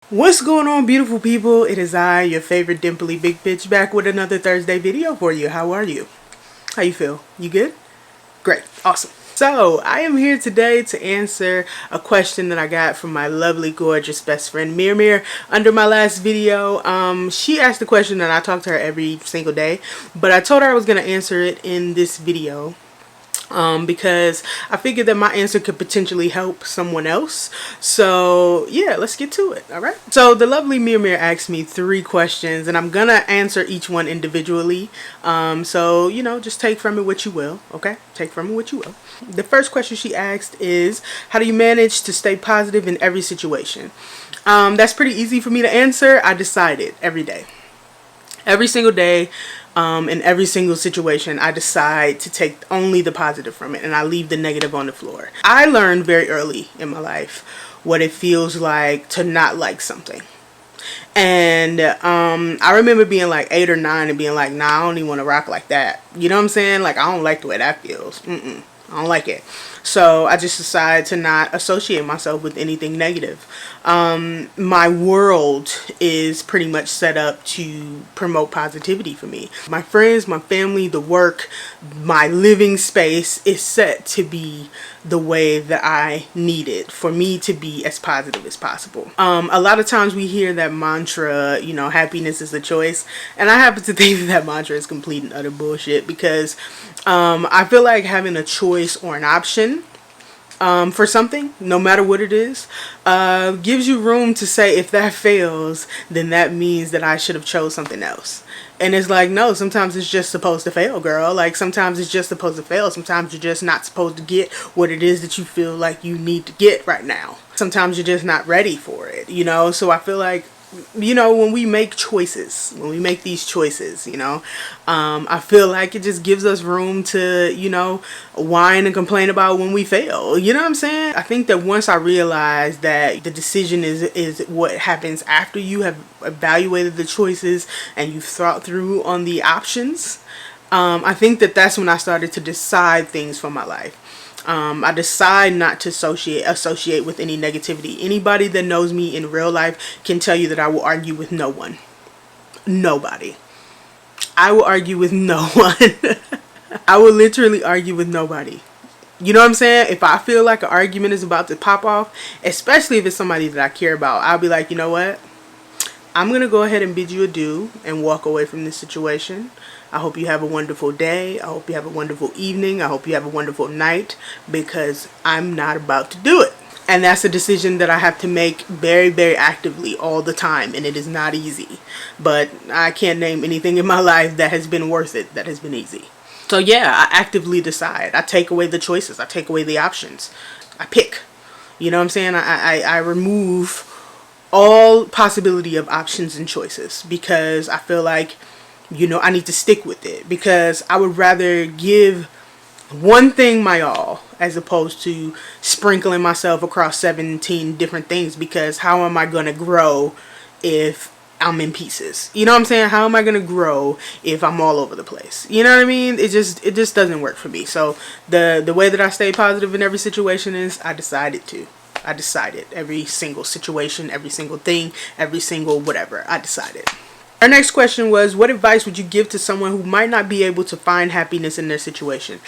What's going on, beautiful people? It is I, your favorite dimply big bitch, back with another Thursday video for you. How are you? How you feel? You good? Great. Awesome. So, I am here today to answer a question that I got from my lovely, gorgeous best friend, Mir, under my last video. She asked the question and I talk to her every single day, but I told her I was going to answer it in this video. Because I figured that my answer could potentially help someone else. So yeah, let's get to it. All right. So the lovely Mir asked me 3 questions, and I'm gonna answer each one individually. So you know, just take from it what you will. Okay, take from it what you will. The first question she asked is, how do you manage to stay positive in every situation? That's pretty easy for me to answer. I decide it every day. Every single day, in every single situation, I decide to take only the positive from it and I leave the negative on the floor. I learned very early in my life what it feels like to not like something. And I remember being like 8 or 9 and being like, nah, I don't even want to rock like that. You know what I'm saying? Like, I don't like the way that feels. I don't like it. So I just decided to not associate myself with anything negative. My world is pretty much set up to promote positivity for me. My friends, my family, the work, my living space is set to be the way that I need it for me to be as positive as possible. A lot of times we hear that mantra, you know, happiness is a choice. And I happen to think that mantra is complete and utter bullshit because I feel like having a choice or an option for something, no matter what it is, gives you room to say, if that fails, then that means that I should have chose something else. And it's like, no, sometimes it's just supposed to fail, girl. Like, sometimes it's just supposed to fail. Sometimes you're just not supposed to get what it is that you feel like you need to get right now. Sometimes you're just not ready for it, you know? So I feel like, you know, when we make choices, when we make these choices, you know, I feel like it just gives us room to, you know, whine and complain about when we fail. You know what I'm saying? I think that once I realized that the decision is what happens after you have evaluated the choices and you've thought through on the options, I think that that's when I started to decide things for my life. I decide not to associate with any negativity. Anybody that knows me in real life can tell you that I will argue with no one. Nobody. I will argue with no one. I will literally argue with nobody. You know what I'm saying? If I feel like an argument is about to pop off, especially if it's somebody that I care about, I'll be like, you know what? I'm going to go ahead and bid you adieu and walk away from this situation. I hope you have a wonderful day. I hope you have a wonderful evening. I hope you have a wonderful night, because I'm not about to do it. And that's a decision that I have to make very, very actively all the time. And it is not easy. But I can't name anything in my life that has been worth it, that has been easy. So yeah, I actively decide. I take away the choices. I take away the options. I pick. You know what I'm saying? I remove all possibility of options and choices, because I feel like, you know, I need to stick with it, because I would rather give one thing my all as opposed to sprinkling myself across 17 different things, because how am I going to grow if I'm in pieces? You know what I'm saying? How am I going to grow if I'm all over the place? You know what I mean? It just doesn't work for me. So the way that I stay positive in every situation is I decided every single situation, every single thing, every single whatever. I decided. Our next question was, what advice would you give to someone who might not be able to find happiness in their situation?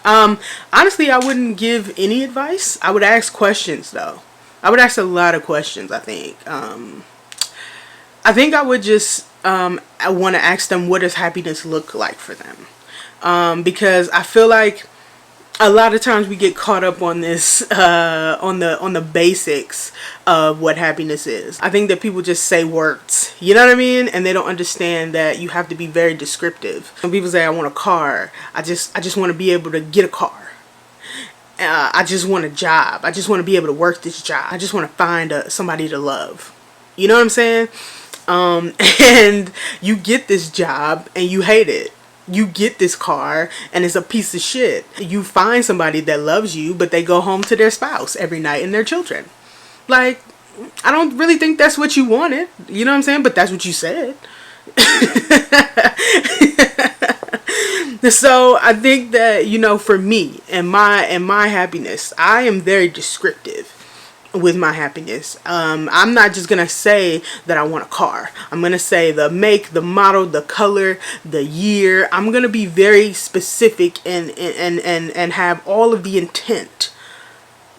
Honestly, I wouldn't give any advice. I would ask questions, though. I would ask a lot of questions, I think. I think I would just I want to ask them, what does happiness look like for them? Because I feel like a lot of times we get caught up on this, on the basics of what happiness is. I think that people just say words, you know what I mean? And they don't understand that you have to be very descriptive. When people say, I want a car, I just want to be able to get a car. I just want a job. I just want to be able to work this job. I just want to find somebody to love. You know what I'm saying? And you get this job and you hate it. You get this car and it's a piece of shit. You find somebody that loves you, but they go home to their spouse every night and their children. Like, I don't really think that's what you wanted. You know what I'm saying? But that's what you said. So I think that, you know, for me and my happiness, I am very descriptive. with my happiness. I'm not just gonna say that I want a car. I'm gonna say the make, the model, the color, the year. I'm gonna be very specific and have all of the intent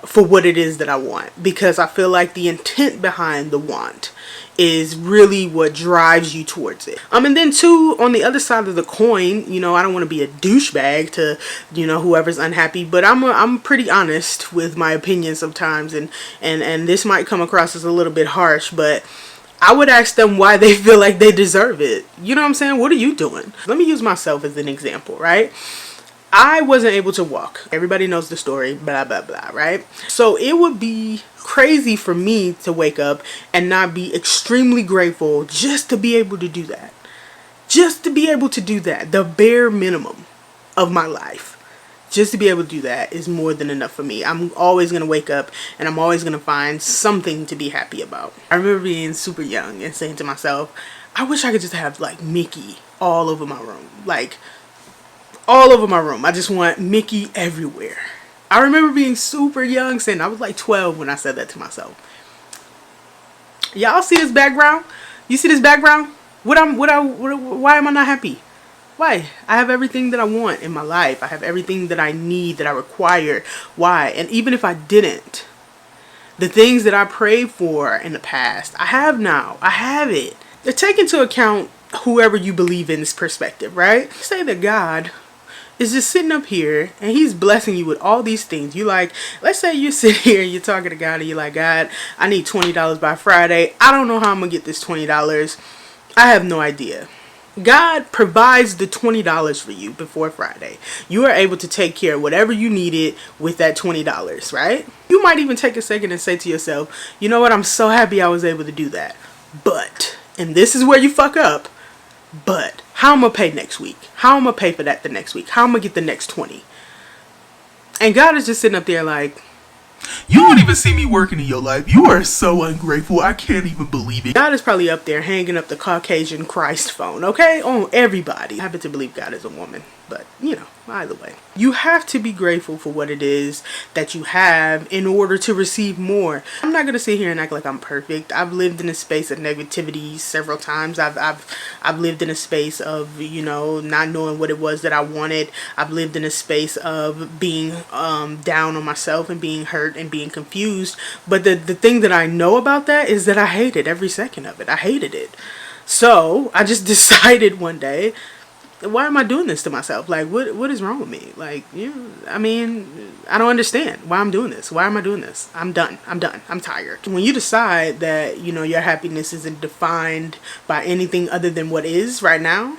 for what it is that I want, because I feel like the intent behind the want is really what drives you towards it. And then too, on the other side of the coin, you know, I don't want to be a douchebag to, you know, whoever's unhappy, but I'm pretty honest with my opinion sometimes, and this might come across as a little bit harsh, but I would ask them why they feel like they deserve it. You know what I'm saying? What are you doing? Let me use myself as an example, right? I wasn't able to walk. Everybody knows the story, blah, blah, blah, right? So it would be crazy for me to wake up and not be extremely grateful just to be able to do that. Just to be able to do that. The bare minimum of my life. Just to be able to do that is more than enough for me. I'm always going to wake up and I'm always going to find something to be happy about. I remember being super young and saying to myself, I wish I could just have like Mickey all over my room. Like, all over my room. I just want Mickey everywhere. I remember being super young, saying I was like 12 when I said that to myself. Y'all see this background? You see this background? Why am I not happy? Why? I have everything that I want in my life. I have everything that I need, that I require. Why? And even if I didn't, the things that I prayed for in the past, I have now. I have it. Take into account whoever you believe in's perspective, right? Say that God is just sitting up here and he's blessing you with all these things. You like, let's say you sit here and you're talking to God and you're like, God, I need $20 by Friday. I don't know how I'm gonna get this $20. I have no idea. God provides the $20 for you before Friday. You are able to take care of whatever you needed with that $20, right? You might even take a second and say to yourself, you know what, I'm so happy I was able to do that. But, and this is where you fuck up, but how I'm gonna pay next week? How I'm gonna pay for that the next week? How I'm gonna get the next 20? And God is just sitting up there like, you don't even see me working in your life. You are so ungrateful. I can't even believe it. God is probably up there hanging up the Caucasian Christ phone, okay? On everybody. I happen to believe God is a woman, but you know, either way. You have to be grateful for what it is that you have in order to receive more. I'm not gonna sit here and act like I'm perfect. I've lived in a space of negativity several times. I've lived in a space of, you know, not knowing what it was that I wanted. I've lived in a space of being down on myself and being hurt and being confused. But the thing that I know about that is that I hated every second of it. I hated it. So I just decided one day, why am I doing this to myself? Like, what is wrong with me? Like, you know, I mean, I don't understand why I'm doing this. Why am I doing this? I'm done. I'm tired. When you decide that, you know, your happiness isn't defined by anything other than what is right now,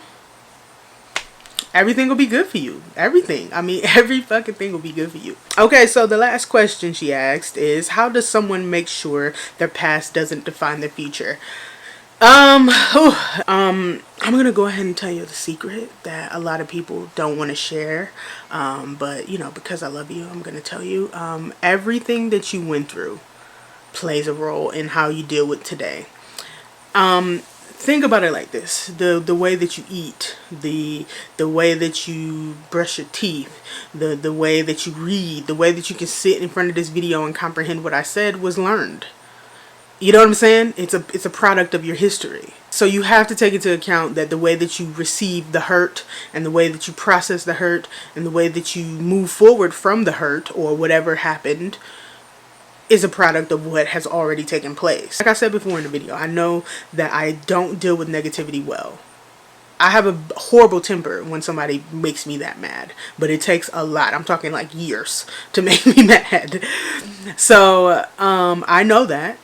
everything will be good for you. Everything. I mean, every fucking thing will be good for you. Okay, so the last question she asked is, how does someone make sure their past doesn't define their future? I'm gonna go ahead and tell you the secret that a lot of people don't want to share, but you know, because I love you, I'm gonna tell you. Everything that you went through plays a role in how you deal with today. Think about it like this: the way that you eat, the way that you brush your teeth, the way that you read, the way that you can sit in front of this video and comprehend what I said was learned. You know what I'm saying? It's a product of your history. So you have to take into account that the way that you receive the hurt and the way that you process the hurt and the way that you move forward from the hurt or whatever happened is a product of what has already taken place. Like I said before in the video, I know that I don't deal with negativity well. I have a horrible temper when somebody makes me that mad, but it takes a lot. I'm talking like years to make me mad. So I know that.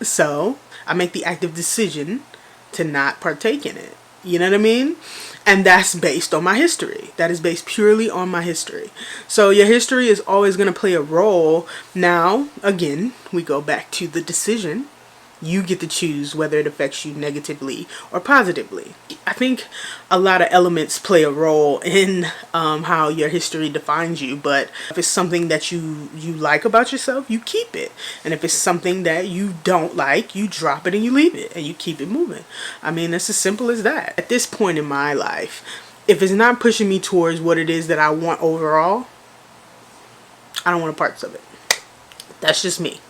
So I make the active decision to not partake in it. You know what I mean? And that's based on my history. That is based purely on my history. So your history is always going to play a role. Now, again, we go back to the decision. You get to choose whether it affects you negatively or positively. I think a lot of elements play a role in how your history defines you. But if it's something that you like about yourself, you keep it. And if it's something that you don't like, you drop it and you leave it and you keep it moving. I mean, it's as simple as that. At this point in my life, if it's not pushing me towards what it is that I want overall, I don't want parts of it. That's just me.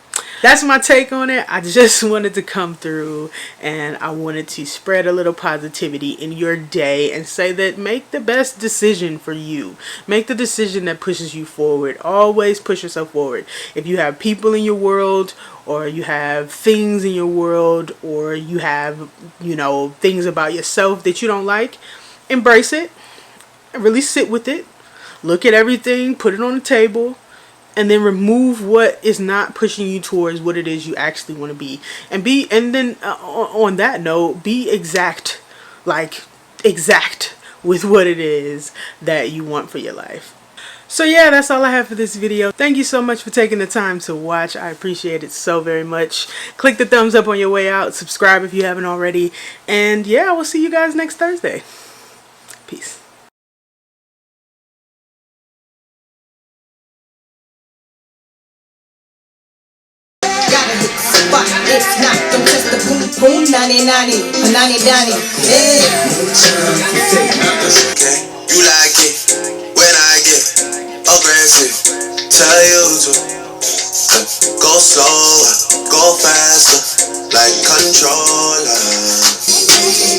that's my take on it. I just wanted to come through and I wanted to spread a little positivity in your day and say that make the best decision for you. Make the decision that pushes you forward. Always push yourself forward. If you have people in your world, or you have things in your world, or you have, things about yourself that you don't like, embrace it and really sit with it. Look at everything, put it on the table, and then remove what is not pushing you towards what it is you actually want to be. And then on that note, be exact with what it is that you want for your life. So yeah, that's all I have for this video. Thank you so much for taking the time to watch. I appreciate it so very much. Click the thumbs up on your way out. Subscribe if you haven't already. And yeah, I will see you guys next Thursday. Peace. Gotta hit the spot, it's not, don't test the boom boom, 90-90, Danny, hey. Okay, you like it when I get aggressive. Tell you to go slower, go faster, like controller.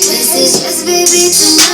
This is just baby tonight.